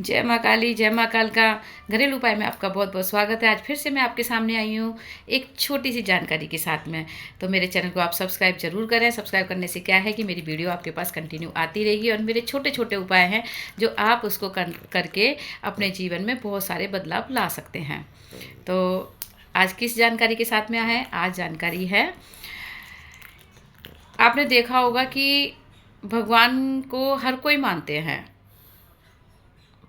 जय माँ काली, जय माँ काल का घरेलू उपाय में आपका बहुत बहुत स्वागत है। आज फिर से मैं आपके सामने आई हूँ एक छोटी सी जानकारी के साथ में। तो मेरे चैनल को आप सब्सक्राइब जरूर करें। सब्सक्राइब करने से क्या है कि मेरी वीडियो आपके पास कंटिन्यू आती रहेगी और मेरे छोटे छोटे उपाय हैं जो आप उसको करके अपने जीवन में बहुत सारे बदलाव ला सकते हैं। तो आज किस जानकारी के साथ में है? आज जानकारी है, आपने देखा होगा कि भगवान को हर कोई मानते हैं,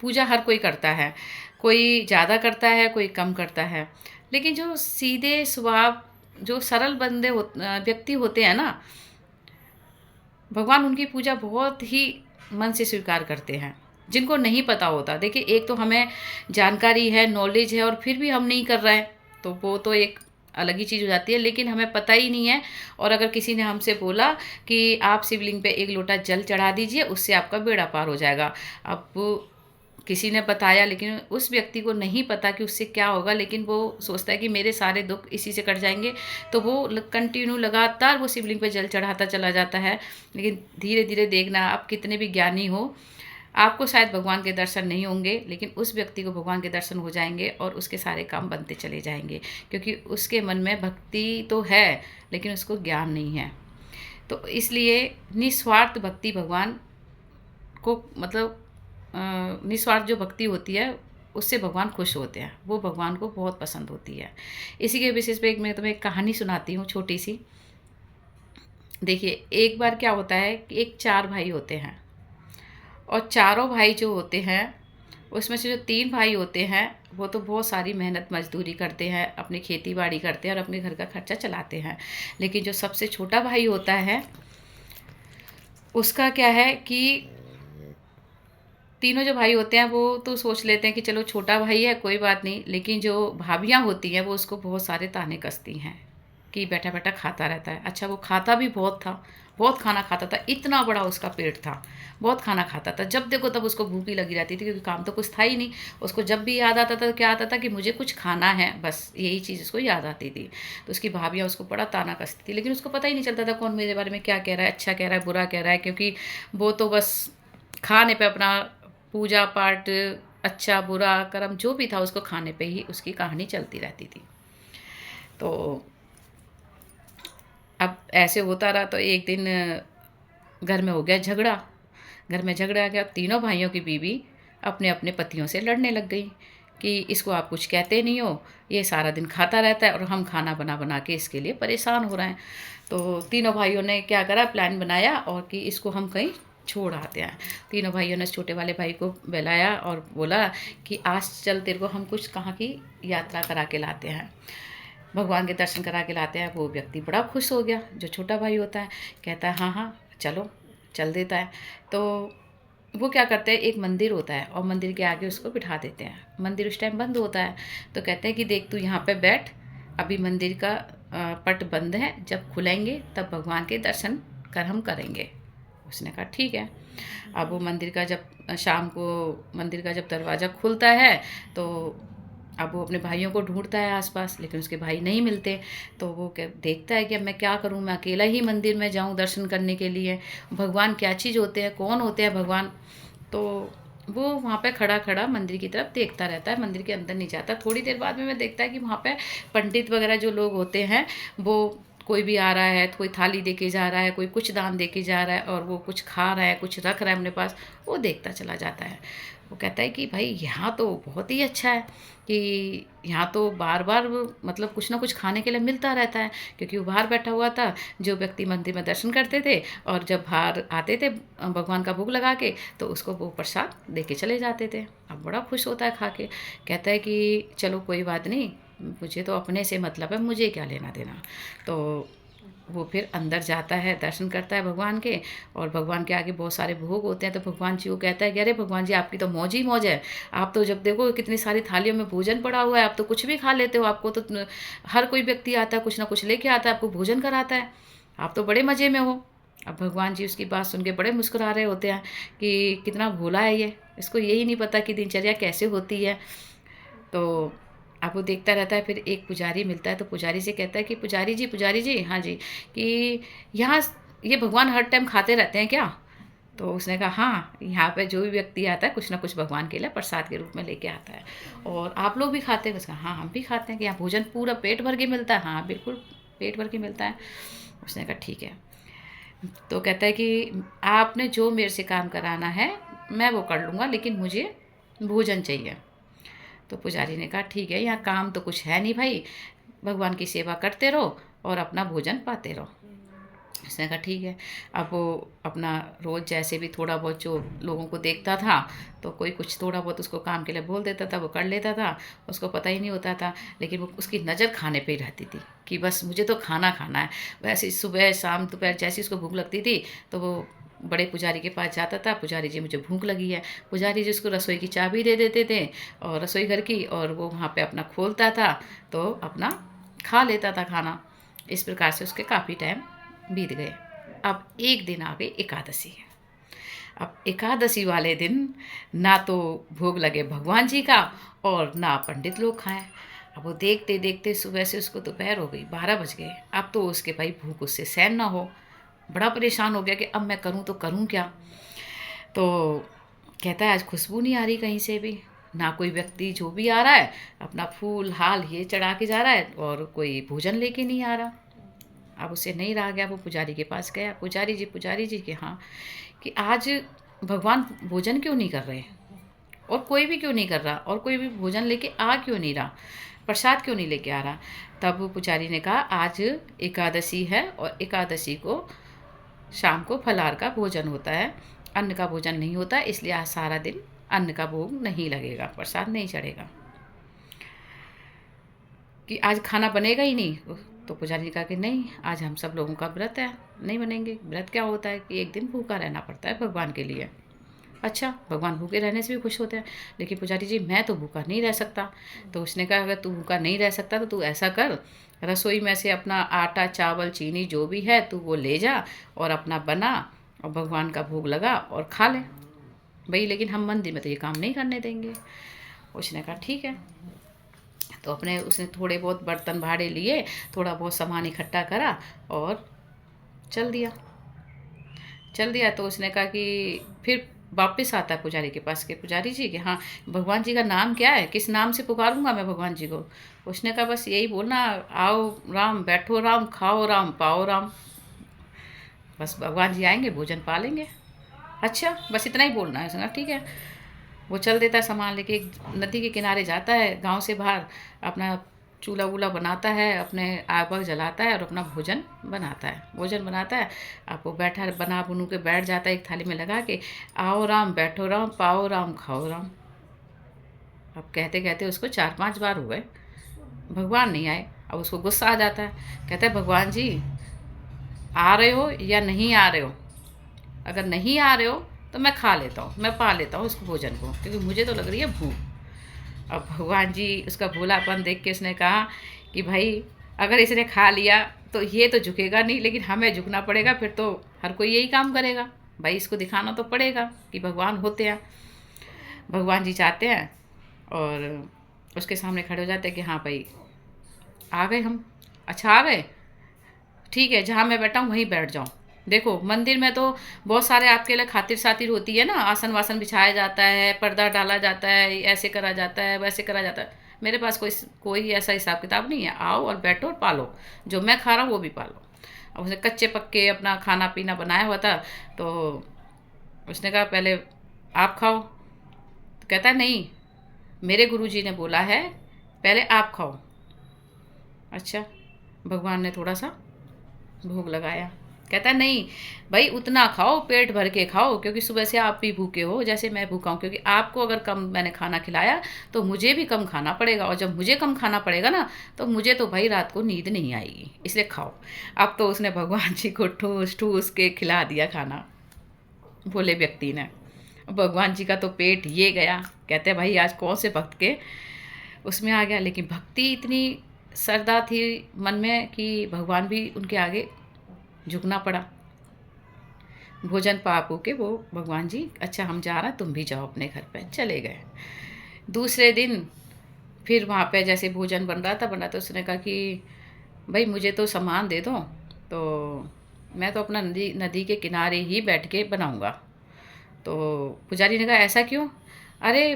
पूजा हर कोई करता है, कोई ज़्यादा करता है, कोई कम करता है। लेकिन जो सीधे स्वभाव, जो सरल व्यक्ति होते हैं ना, भगवान उनकी पूजा बहुत ही मन से स्वीकार करते हैं। जिनको नहीं पता होता, देखिए एक तो हमें जानकारी है, नॉलेज है और फिर भी हम नहीं कर रहे हैं, तो वो तो एक अलग ही चीज़ हो जाती है। लेकिन हमें पता ही नहीं है और अगर किसी ने हमसे बोला कि आप शिवलिंग पे एक लोटा जल चढ़ा दीजिए, उससे आपका बेड़ा पार हो जाएगा। अब किसी ने बताया, लेकिन उस व्यक्ति को नहीं पता कि उससे क्या होगा, लेकिन वो सोचता है कि मेरे सारे दुख इसी से कट जाएंगे, तो वो कंटिन्यू लगातार वो शिवलिंग पे जल चढ़ाता चला जाता है। लेकिन धीरे धीरे देखना, आप कितने भी ज्ञानी हो, आपको शायद भगवान के दर्शन नहीं होंगे, लेकिन उस व्यक्ति को भगवान के दर्शन हो जाएंगे और उसके सारे काम बनते चले जाएंगे, क्योंकि उसके मन में भक्ति तो है लेकिन उसको ज्ञान नहीं है। तो इसलिए निस्वार्थ भक्ति भगवान को, मतलब निस्वार्थ जो भक्ति होती है उससे भगवान खुश होते हैं, वो भगवान को बहुत पसंद होती है। इसी के विशेष पे मैं तुम्हें एक कहानी सुनाती हूँ छोटी सी। देखिए एक बार क्या होता है कि एक 4 भाई होते हैं और चारों भाई जो होते हैं उसमें से जो 3 भाई होते हैं वो तो बहुत सारी मेहनत मजदूरी करते हैं, अपनी खेती बाड़ी करते हैं और अपने घर का खर्चा चलाते हैं। लेकिन जो सबसे छोटा भाई होता है उसका क्या है कि तीनों जो भाई होते हैं वो तो सोच लेते हैं कि चलो छोटा भाई है कोई बात नहीं, लेकिन जो भाभियाँ होती हैं वो उसको बहुत सारे ताने कसती हैं कि बैठा बैठा खाता रहता है। अच्छा वो खाता भी बहुत था, बहुत खाना खाता था, इतना बड़ा उसका पेट था, बहुत खाना खाता था। जब देखो तब उसको भूख ही लगी रहती थी, क्योंकि काम तो कुछ था ही नहीं। उसको जब भी याद आता था तो क्या आता था कि मुझे कुछ खाना है, बस यही चीज़ उसको याद आती थी। तो उसकी भाभियाँ उसको बड़ा ताना कसती थी, लेकिन उसको पता ही नहीं चलता था कौन मेरे बारे में क्या कह रहा है, अच्छा कह रहा है बुरा कह रहा है, क्योंकि वो तो बस खाने पे अपना पूजा पाठ, अच्छा बुरा कर्म जो भी था उसको खाने पे ही उसकी कहानी चलती रहती थी। तो अब ऐसे होता रहा तो एक दिन घर में हो गया झगड़ा। घर में झगड़ा आ गया, तीनों भाइयों की बीवी अपने अपने पतियों से लड़ने लग गई कि इसको आप कुछ कहते नहीं हो, ये सारा दिन खाता रहता है और हम खाना बना बना के इसके लिए परेशान हो रहे हैं। तो तीनों भाइयों ने क्या करा, प्लान बनाया और कि इसको हम कहीं छोड़ आते हैं। तीनों भाइयों ने छोटे वाले भाई को बुलाया और बोला कि आज चल तेरे को हम कुछ कहाँ की यात्रा करा के लाते हैं, भगवान के दर्शन करा के लाते हैं। वो व्यक्ति बड़ा खुश हो गया, जो छोटा भाई होता है, कहता है हाँ हाँ चलो, चल देता है। तो वो क्या करते हैं, एक मंदिर होता है और मंदिर के आगे उसको बिठा देते हैं। मंदिर उस टाइम बंद होता है, तो कहते हैं कि देख तू यहाँ पे बैठ, अभी मंदिर का पट बंद है, जब खुलेंगे तब भगवान के दर्शन हम करेंगे। उसने कहा ठीक है। अब वो मंदिर का जब शाम को मंदिर का जब दरवाज़ा खुलता है तो अब वो अपने भाइयों को ढूंढता है आसपास, लेकिन उसके भाई नहीं मिलते। तो वो देखता है कि अब मैं क्या करूं, मैं अकेला ही मंदिर में जाऊं दर्शन करने के लिए, भगवान क्या चीज़ होते हैं, कौन होते हैं भगवान। तो वो वहाँ पे खड़ा खड़ा मंदिर की तरफ देखता रहता है, मंदिर के अंदर नहीं जाता। थोड़ी देर बाद में देखता है कि वहाँ पे पंडित वगैरह जो लोग होते हैं, वो कोई भी आ रहा है तो कोई थाली दे के जा रहा है, कोई कुछ दान दे के जा रहा है और वो कुछ खा रहा है, कुछ रख रहा है अपने पास, वो देखता चला जाता है। वो कहता है कि भाई यहाँ तो बहुत ही अच्छा है कि यहाँ तो बार बार मतलब कुछ ना कुछ खाने के लिए मिलता रहता है, क्योंकि वो बाहर बैठा हुआ था जो व्यक्ति मंदिर में दर्शन करते थे, और जब बाहर आते थे भगवान का भोग लगा के तो उसको वो प्रसाद दे के चले जाते थे। अब बड़ा खुश होता है खा के, कहता है कि चलो कोई बात नहीं, मुझे तो अपने से मतलब है, मुझे क्या लेना देना। तो वो फिर अंदर जाता है, दर्शन करता है भगवान के, और भगवान के आगे बहुत सारे भोग होते हैं। तो भगवान जी को कहता है कि अरे भगवान जी आपकी तो मौज ही मौज है, आप तो जब देखो कितनी सारी थालियों में भोजन पड़ा हुआ है, आप तो कुछ भी खा लेते हो, आपको तो हर कोई व्यक्ति आता है कुछ ना कुछ लेके आता है, आपको भोजन कराता है, आप तो बड़े मज़े में हो। अब भगवान जी उसकी बात सुन के बड़े मुस्कुरा रहे होते हैं कि कितना भोला है ये, इसको यही नहीं पता कि दिनचर्या कैसे होती है। तो अब वो देखता रहता है। फिर एक पुजारी मिलता है, तो पुजारी से कहता है कि पुजारी जी हाँ जी, कि यहाँ ये भगवान हर टाइम खाते रहते हैं क्या? तो उसने कहा हाँ, यहाँ पे जो भी व्यक्ति आता है कुछ ना कुछ भगवान के लिए प्रसाद के रूप में लेके आता है, और आप लोग भी खाते हैं? उसका हाँ, हम भी खाते हैं। कि यहाँ भोजन पूरा पेट भर के मिलता है? हाँ बिल्कुल, पेट भर के मिलता है। उसने कहा ठीक है। तो कहता है कि आपने जो मेरे से काम कराना है मैं वो कर लूँगा, लेकिन मुझे भोजन चाहिए। तो पुजारी ने कहा ठीक है, यहाँ काम तो कुछ है नहीं भाई, भगवान की सेवा करते रहो और अपना भोजन पाते रहो। उसने कहा ठीक है। अब वो अपना रोज़ जैसे भी थोड़ा बहुत जो लोगों को देखता था, तो कोई कुछ थोड़ा बहुत उसको काम के लिए बोल देता था, वो कर लेता था, उसको पता ही नहीं होता था। लेकिन वो उसकी नज़र खाने पे ही रहती थी कि बस मुझे तो खाना खाना है। वैसे सुबह शाम दोपहर जैसी उसको भूख लगती थी तो वो बड़े पुजारी के पास जाता था, पुजारी जी मुझे भूख लगी है। पुजारी जी उसको रसोई की चाबी दे देते थे और रसोई घर की, और वो वहाँ पे अपना खोलता था तो अपना खा लेता था खाना। इस प्रकार से उसके काफ़ी टाइम बीत गए। अब एक दिन आ गई एकादशी। अब एकादशी वाले दिन ना तो भोग लगे भगवान जी का और ना पंडित लोग खाएं। अब वो देखते देखते सुबह से उसको दोपहर हो गई, 12 बज गए। अब तो उसके भाई भूख उससे सहन ना हो, बड़ा परेशान हो गया कि अब मैं करूं तो करूं क्या। तो कहता है आज खुशबू नहीं आ रही कहीं से भी, ना कोई व्यक्ति जो भी आ रहा है अपना फूल हाल ये चढ़ा के जा रहा है और कोई भोजन लेके नहीं आ रहा। अब उसे नहीं रहा गया, वो पुजारी के पास गया, पुजारी जी कि हाँ, कि आज भगवान भोजन क्यों नहीं कर रहे, और कोई भी क्यों नहीं कर रहा, और कोई भी भोजन लेके आ क्यों नहीं रहा, प्रसाद क्यों नहीं लेके आ रहा। तब पुजारी ने कहा आज एकादशी है और एकादशी को शाम को फलाहार का भोजन होता है, अन्न का भोजन नहीं होता, इसलिए आज सारा दिन अन्न का भोग नहीं लगेगा, प्रसाद नहीं चढ़ेगा, कि आज खाना बनेगा ही नहीं। तो पुजारी ने कहा कि नहीं, आज हम सब लोगों का व्रत है, नहीं बनेंगे। व्रत क्या होता है कि एक दिन भूखा रहना पड़ता है भगवान के लिए। अच्छा, भगवान भूखे रहने से भी खुश होते हैं, लेकिन पुजारी जी मैं तो भूखा नहीं रह सकता। तो उसने कहा अगर तू भूखा नहीं रह सकता तो तू ऐसा कर, रसोई में से अपना आटा चावल चीनी जो भी है तू वो ले जा और अपना बना और भगवान का भोग लगा और खा ले भाई, लेकिन हम मंदिर में तो ये काम नहीं करने देंगे। उसने कहा ठीक है। तो अपने उसने थोड़े बहुत बर्तन भाड़े लिए, थोड़ा बहुत सामान इकट्ठा करा और चल दिया। तो उसने कहा कि फिर वापस आता है पुजारी के पास के पुजारी जी कि हाँ भगवान जी का नाम क्या है, किस नाम से पुकारूंगा मैं भगवान जी को। उसने कहा बस यही बोलना, आओ राम, बैठो राम, खाओ राम, पाओ राम, बस भगवान जी आएंगे भोजन पा लेंगे। अच्छा बस इतना ही बोलना है। उसने कहा ठीक है। वो चल देता है सामान लेके, एक नदी के किनारे जाता है गांव से बाहर, अपना चूल्हा वूल्हा बनाता है, अपने आग वाग जलाता है और अपना भोजन बनाता है। अब वो बैठा बना बुनू के बैठ जाता है एक थाली में लगा के, आओ राम, बैठो राम, पाओ राम, खाओ राम। अब कहते कहते उसको 4-5 बार हुए, भगवान नहीं आए। अब उसको गुस्सा आ जाता है, कहता है भगवान जी आ रहे हो या नहीं आ रहे हो, अगर नहीं आ रहे हो तो मैं खा लेता हूँ, मैं पा लेता हूँ इसको भोजन को, क्योंकि मुझे तो लग रही है भूख। अब भगवान जी उसका भोलापन देख के उसने कहा कि भाई अगर इसने खा लिया तो ये तो झुकेगा नहीं, लेकिन हमें झुकना पड़ेगा, फिर तो हर कोई यही काम करेगा भाई, इसको दिखाना तो पड़ेगा कि भगवान होते हैं। भगवान जी चाहते हैं और उसके सामने खड़े हो जाते हैं कि हाँ भाई आ गए हम। अच्छा आ गए, ठीक है, जहाँ मैं बैठा हूँ वहीं बैठ जाओ। देखो मंदिर में तो बहुत सारे आपके लिए खातिर सातिर होती है ना, आसन वासन बिछाया जाता है, पर्दा डाला जाता है, ऐसे करा जाता है, वैसे करा जाता है। मेरे पास कोई कोई ऐसा हिसाब किताब नहीं है, आओ और बैठो और पालो, जो मैं खा रहा हूँ वो भी पालो। अब उसने कच्चे पक्के अपना खाना पीना बनाया हुआ था, तो उसने कहा पहले आप खाओ। तो कहता है नहीं, मेरे गुरुजी ने बोला है पहले आप खाओ। अच्छा, भगवान ने थोड़ा सा भोग लगाया, कहता है नहीं भाई उतना खाओ, पेट भर के खाओ, क्योंकि सुबह से आप भी भूखे हो जैसे मैं भूखा हूँ, क्योंकि आपको अगर कम मैंने खाना खिलाया तो मुझे भी कम खाना पड़ेगा, और जब मुझे कम खाना पड़ेगा ना तो मुझे तो भाई रात को नींद नहीं आएगी, इसलिए खाओ। अब तो उसने भगवान जी को ठूस ठूस के खिला दिया खाना, भोले व्यक्ति ने। भगवान जी का तो पेट ये गया, कहते हैं भाई आज कौन से भक्त के उसमें आ गया, लेकिन भक्ति इतनी श्रद्धा थी मन में कि भगवान भी उनके आगे झुकना पड़ा। भोजन पापू के वो भगवान जी अच्छा हम जा रहे हैं, तुम भी जाओ अपने घर पे, चले गए। दूसरे दिन फिर वहाँ पे जैसे भोजन बन रहा था तो उसने कहा कि भाई मुझे तो सामान दे दो, तो मैं तो अपना नदी नदी के किनारे ही बैठ के बनाऊँगा। तो पुजारी ने कहा ऐसा क्यों? अरे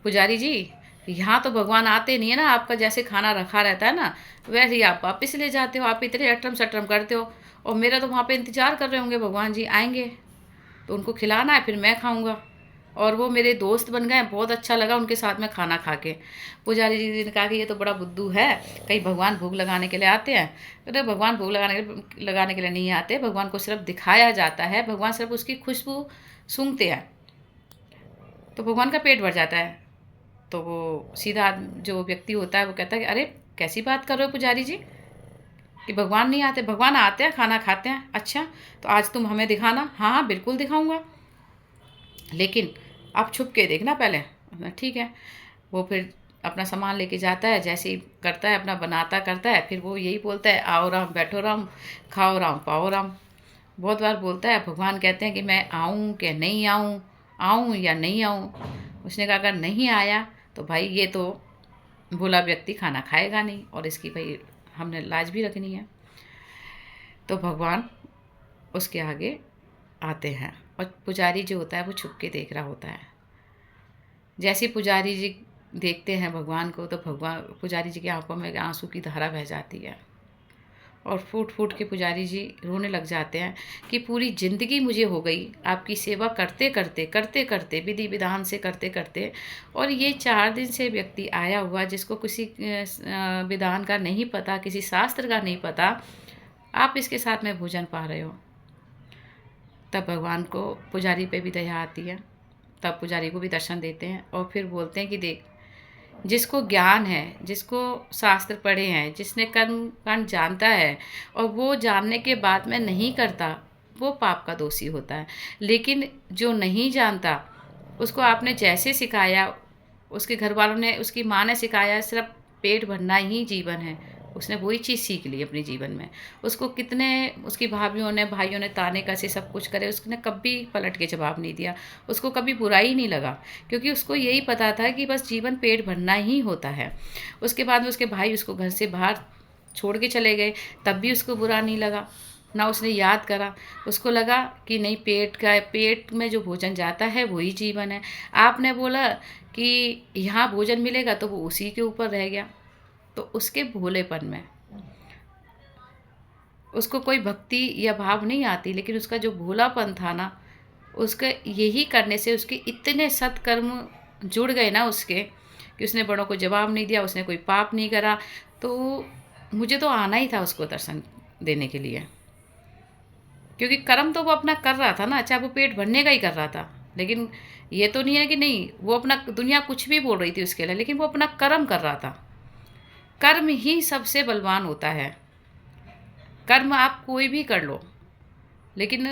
पुजारी जी, यहाँ तो भगवान आते नहीं है ना, आपका जैसे खाना रखा रहता है ना वैसे ही आप वापस ले जाते हो, आप इतने अटरम सटरम करते हो, और मेरा तो वहाँ पे इंतज़ार कर रहे होंगे, भगवान जी आएंगे तो उनको खिलाना है, फिर मैं खाऊंगा। और वो मेरे दोस्त बन गए, बहुत अच्छा लगा उनके साथ में खाना खा के। पुजारी जी ने कहा कि ये तो बड़ा बुद्धू है, कहीं भगवान भोग लगाने के लिए आते हैं? अरे भगवान भोग लगाने के लिए नहीं आते, भगवान को सिर्फ दिखाया जाता है, भगवान सिर्फ उसकी खुशबू सूंघते हैं तो भगवान का पेट भर जाता है। तो वो सीधा जो व्यक्ति होता है वो कहता है कि अरे कैसी बात कर रहे हो पुजारी जी, कि भगवान नहीं आते? भगवान आते हैं, खाना खाते हैं। अच्छा तो आज तुम हमें दिखाना। हाँ हाँ बिल्कुल दिखाऊंगा, लेकिन आप छुप के देखना पहले। ठीक है। वो फिर अपना सामान लेके जाता है, जैसे ही करता है अपना बनाता करता है, फिर वो यही बोलता है आओ राम बैठो राम खाओ राम पाओ राम। बहुत बार बोलता है। भगवान कहते हैं कि मैं आऊँ कि नहीं आऊँ, आऊँ या नहीं आऊँ? उसने कहा अगर नहीं आया तो भाई ये तो भोला व्यक्ति खाना खाएगा नहीं, और इसकी भाई हमने लाज भी रखनी है। तो भगवान उसके आगे आते हैं और पुजारी जो होता है वो छुप के देख रहा होता है। जैसे पुजारी जी देखते हैं भगवान को तो भगवान पुजारी जी की आंखों में आंसू की धारा बह जाती है, और फूट फूट के पुजारी जी रोने लग जाते हैं कि पूरी ज़िंदगी मुझे हो गई आपकी सेवा करते करते करते करते विधि विधान से करते करते, और ये 4 दिन से व्यक्ति आया हुआ जिसको किसी विधान का नहीं पता, किसी शास्त्र का नहीं पता, आप इसके साथ में भोजन पा रहे हो। तब भगवान को पुजारी पे भी दया आती है, तब पुजारी को भी दर्शन देते हैं और फिर बोलते हैं कि देख, जिसको ज्ञान है, जिसको शास्त्र पढ़े हैं, जिसने कर्म कांड जानता है और वो जानने के बाद में नहीं करता, वो पाप का दोषी होता है। लेकिन जो नहीं जानता, उसको आपने जैसे सिखाया, उसके घर वालों ने, उसकी माँ ने सिखाया सिर्फ पेट भरना ही जीवन है, उसने वही चीज़ सीख ली अपने जीवन में। उसको कितने उसकी भाभीयों ने भाइयों ने ताने कसे सब कुछ करे, उसने कभी पलट के जवाब नहीं दिया, उसको कभी बुरा ही नहीं लगा, क्योंकि उसको यही पता था कि बस जीवन पेट भरना ही होता है। उसके बाद में उसके भाई उसको घर से बाहर छोड़ के चले गए, तब भी उसको बुरा नहीं लगा, ना उसने याद करा। उसको लगा कि नहीं, पेट में जो भोजन जाता है वही जीवन है। आपने बोला कि यहाँ भोजन मिलेगा तो वो उसी के ऊपर रह गया। तो उसके भोलेपन में उसको कोई भक्ति या भाव नहीं आती, लेकिन उसका जो भोलापन था ना, उसके यही करने से उसके इतने सत्कर्म जुड़ गए ना उसके, कि उसने बड़ों को जवाब नहीं दिया, उसने कोई पाप नहीं करा। तो मुझे तो आना ही था उसको दर्शन देने के लिए, क्योंकि कर्म तो वो अपना कर रहा था ना, चाहे वो पेट भरने का ही कर रहा था। लेकिन ये तो नहीं है कि नहीं, वो अपना, दुनिया कुछ भी बोल रही थी उसके लिए, लेकिन वो अपना कर्म कर रहा था। कर्म ही सबसे बलवान होता है। कर्म आप कोई भी कर लो, लेकिन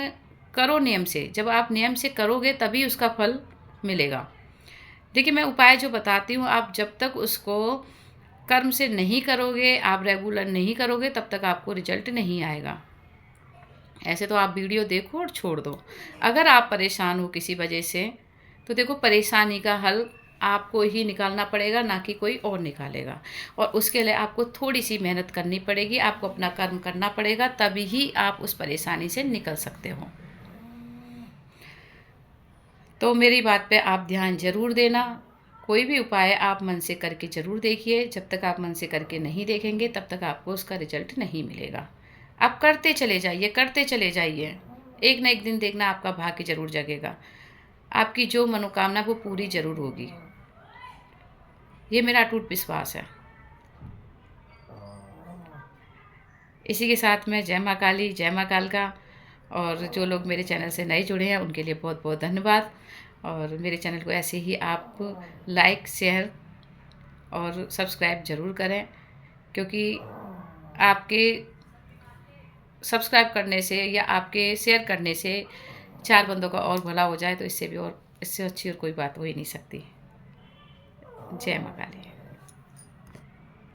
करो नियम से। जब आप नियम से करोगे तभी उसका फल मिलेगा। देखिए मैं उपाय जो बताती हूँ, आप जब तक उसको कर्म से नहीं करोगे, आप रेगुलर नहीं करोगे, तब तक आपको रिजल्ट नहीं आएगा। ऐसे तो आप वीडियो देखो और छोड़ दो। अगर आप परेशान हो किसी वजह से, तो देखो परेशानी का हल आपको ही निकालना पड़ेगा, ना कि कोई और निकालेगा। और उसके लिए आपको थोड़ी सी मेहनत करनी पड़ेगी, आपको अपना कर्म करना पड़ेगा, तभी ही आप उस परेशानी से निकल सकते हो। तो मेरी बात पे आप ध्यान ज़रूर देना। कोई भी उपाय आप मन से करके ज़रूर देखिए। जब तक आप मन से करके नहीं देखेंगे तब तक आपको उसका रिजल्ट नहीं मिलेगा। आप करते चले जाइए, करते चले जाइए, एक ना एक दिन देखना आपका भाग्य ज़रूर जगेगा। आपकी जो मनोकामना वो पूरी ज़रूर होगी, ये मेरा अटूट विश्वास है। इसी के साथ में जय माँ काली, जय माँ कालका। और जो लोग मेरे चैनल से नए जुड़े हैं उनके लिए बहुत बहुत धन्यवाद। और मेरे चैनल को ऐसे ही आप लाइक, शेयर और सब्सक्राइब ज़रूर करें, क्योंकि आपके सब्सक्राइब करने से या आपके शेयर करने से 4 बंदों का और भला हो जाए, तो इससे भी और, इससे अच्छी और कोई बात हो ही नहीं सकती। जय माँ काली।